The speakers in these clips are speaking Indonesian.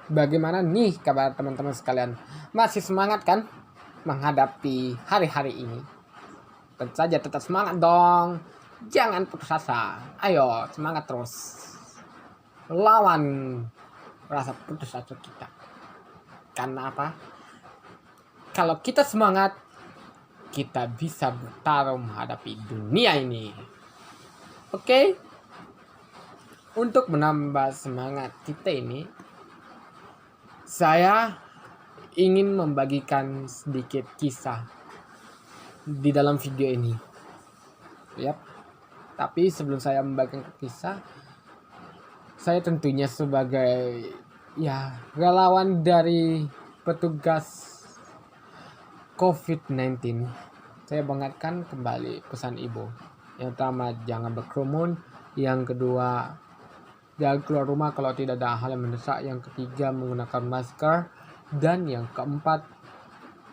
Bagaimana nih kabar teman-teman sekalian? Masih semangat kan menghadapi hari-hari ini? Tentu saja tetap semangat dong. Jangan putus asa. Ayo semangat terus. Lawan rasa putus asa kita. Karena apa? Kalau kita semangat, kita bisa bertarung menghadapi dunia ini. Oke? Untuk menambah semangat kita ini, saya ingin membagikan sedikit kisah di dalam video ini. Yap. Tapi sebelum saya membagikan kisah, saya tentunya sebagai relawan dari petugas COVID-19, saya bangetkan kembali pesan ibu. Yang pertama, jangan berkerumun. Yang kedua, jangan keluar rumah kalau tidak ada hal yang mendesak. Yang ketiga, menggunakan masker. Dan yang keempat,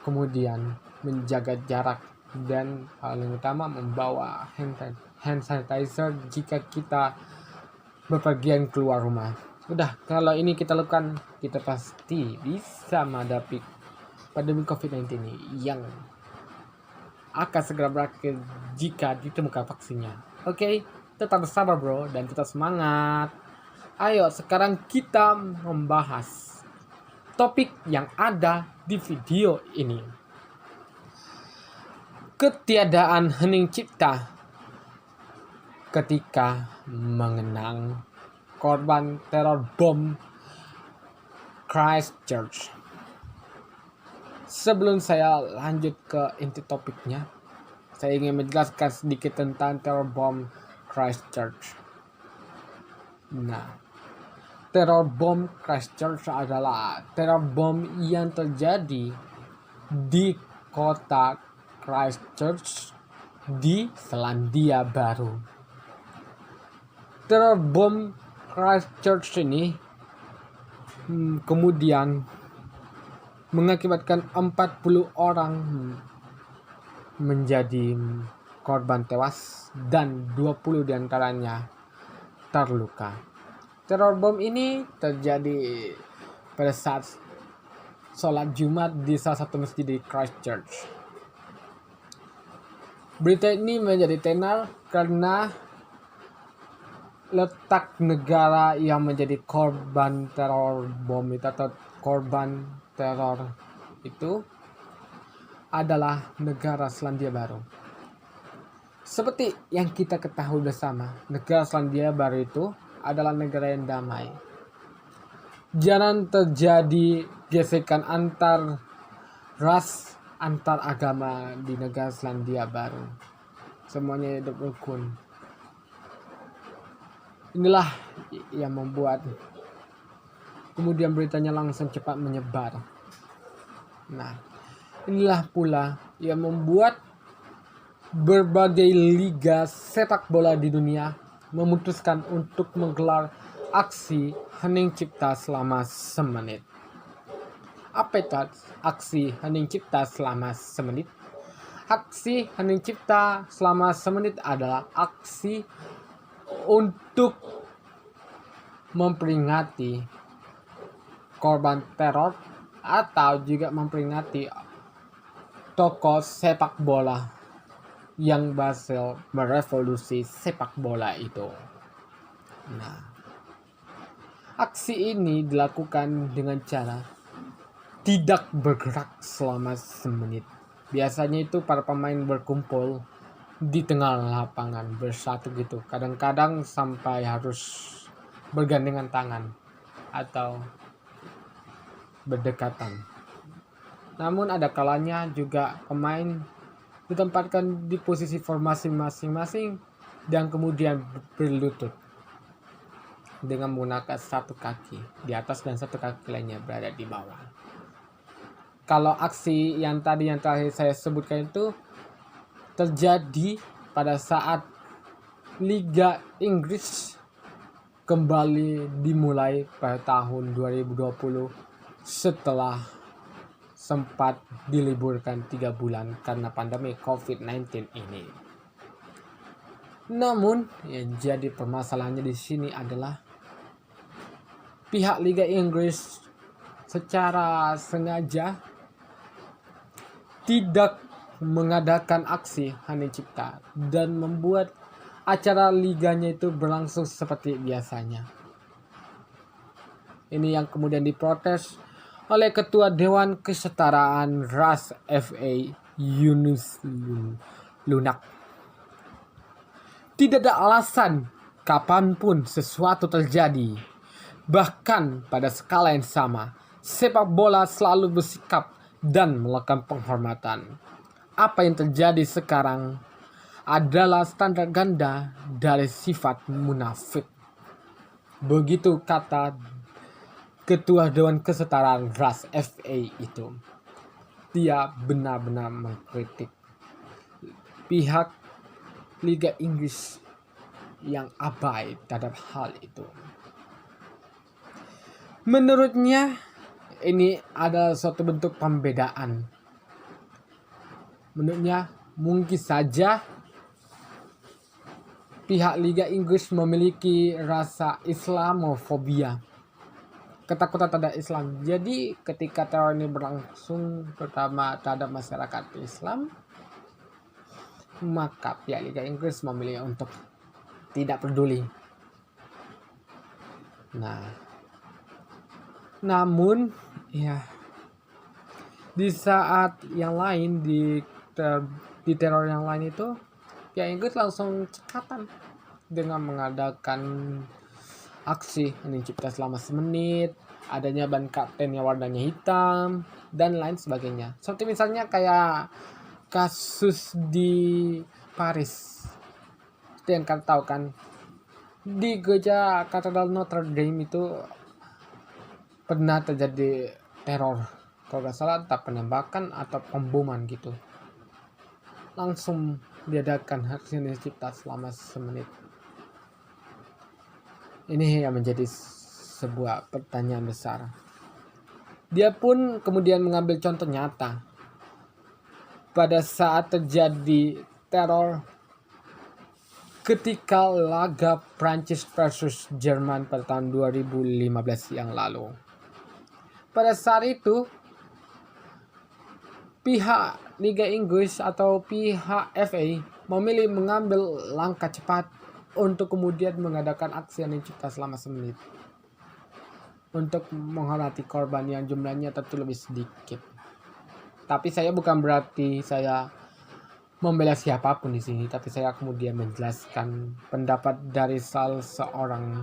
kemudian menjaga jarak. Dan paling utama, membawa hand sanitizer jika kita berpergian keluar rumah. Udah, kalau ini kita lakukan, kita pasti bisa menghadapi pandemi COVID-19 ini yang akan segera berakhir jika ditemukan vaksinnya. Oke, tetap bersabar bro dan tetap semangat. Ayo sekarang kita membahas topik yang ada di video ini. Ketiadaan hening cipta ketika mengenang korban teror bom Christchurch. Sebelum saya lanjut ke inti topiknya, saya ingin menjelaskan sedikit tentang teror bom Christchurch. Nah, teror bom Christchurch adalah teror bom yang terjadi di kota Christchurch di Selandia Baru. Teror bom Christchurch ini kemudian mengakibatkan 40 orang menjadi korban tewas dan 20 diantaranya terluka. Teror bom ini terjadi pada saat sholat Jumat di salah satu masjid di Christchurch. Berita ini menjadi tenar karena letak negara yang menjadi korban teror bom itu atau korban teror itu adalah negara Selandia Baru. Seperti yang kita ketahui bersama, negara Selandia Baru itu adalah negara yang damai. Jangan terjadi gesekan antar ras, antar agama di negara Selandia Baru. Semuanya hidup rukun. Inilah yang membuat kemudian beritanya langsung cepat menyebar. Nah, inilah pula yang membuat berbagai liga sepak bola di dunia memutuskan untuk menggelar aksi hening cipta selama semenit. Apa itu aksi hening cipta selama semenit? Aksi hening cipta selama semenit adalah aksi untuk memperingati korban teror atau juga memperingati tokoh sepak bola yang berhasil merevolusi sepak bola itu. Nah, aksi ini dilakukan dengan cara tidak bergerak selama semenit. Biasanya itu para pemain berkumpul di tengah lapangan bersatu gitu. Kadang-kadang sampai harus bergandengan tangan atau berdekatan. Namun ada kalanya juga pemain ditempatkan di posisi formasi masing-masing dan kemudian berlutut dengan menggunakan satu kaki di atas dan satu kaki lainnya berada di bawah. Kalau aksi yang terakhir saya sebutkan itu terjadi pada saat Liga Inggris kembali dimulai pada tahun 2020 setelah sempat diliburkan 3 bulan karena pandemi COVID-19 ini. Namun yang jadi permasalahannya di sini adalah pihak Liga Inggris secara sengaja tidak mengadakan aksi Hani Cipta dan membuat acara liganya itu berlangsung seperti biasanya. Ini yang kemudian diprotes oleh Ketua Dewan Kesetaraan Ras FA Yunus Lunak. Tidak ada alasan kapanpun sesuatu terjadi. Bahkan pada skala yang sama, sepak bola selalu bersikap dan melakukan penghormatan. Apa yang terjadi sekarang adalah standar ganda dari sifat munafik. Begitu kata Ketua Dewan Kesetaraan Ras FA itu. Dia benar-benar mengkritik pihak Liga Inggris yang abai terhadap hal itu. Menurutnya ini adalah suatu bentuk pembedaan. Menurutnya mungkin saja pihak Liga Inggris memiliki rasa Islamofobia, ketakutan terhadap Islam. Jadi ketika teror ini berlangsung terutama terhadap masyarakat Islam, maka pihak Liga Inggris memilih untuk tidak peduli. Namun ya, di saat yang lain di teror yang lain itu pihak Inggris langsung cekatan dengan mengadakan aksi Hening Cipta selama semenit, adanya ban kapten yang warnanya hitam, dan lain sebagainya. Seperti misalnya kayak kasus di Paris. Itu yang kalian tahu kan, di gereja Katedral Notre Dame itu pernah terjadi teror. Kalau nggak salah entah penembakan atau pemboman gitu. Langsung diadakan aksi Hening Cipta selama semenit. Ini yang menjadi sebuah pertanyaan besar. Dia pun kemudian mengambil contoh nyata. Pada saat terjadi teror ketika laga Prancis versus Jerman pada tahun 2015 yang lalu. Pada saat itu, pihak Liga Inggris atau pihak FA memilih mengambil langkah cepat untuk kemudian mengadakan aksi Hening Cipta selama semenit untuk menghormati korban yang jumlahnya tentu lebih sedikit. Tapi saya bukan berarti saya membela siapapun di sini, tapi saya kemudian menjelaskan pendapat dari salah seorang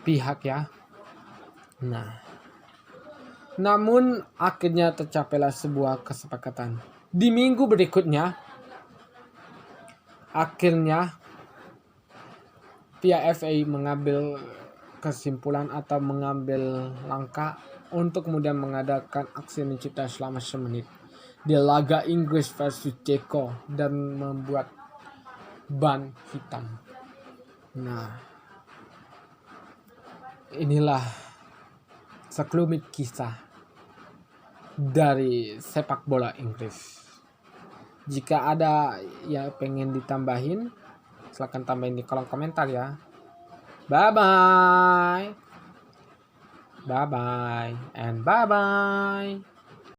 pihak ya. Namun akhirnya tercapailah sebuah kesepakatan. Di minggu berikutnya, akhirnya pihak FA mengambil kesimpulan atau mengambil langkah untuk kemudian mengadakan aksi Hening Cipta selama semenit di laga Inggris versus Ceko dan membuat ban hitam. Inilah sekelumit kisah dari sepak bola Inggris. Jika ada yang pengen ditambahin, silahkan tambahin di kolom komentar ya. Bye bye and bye bye.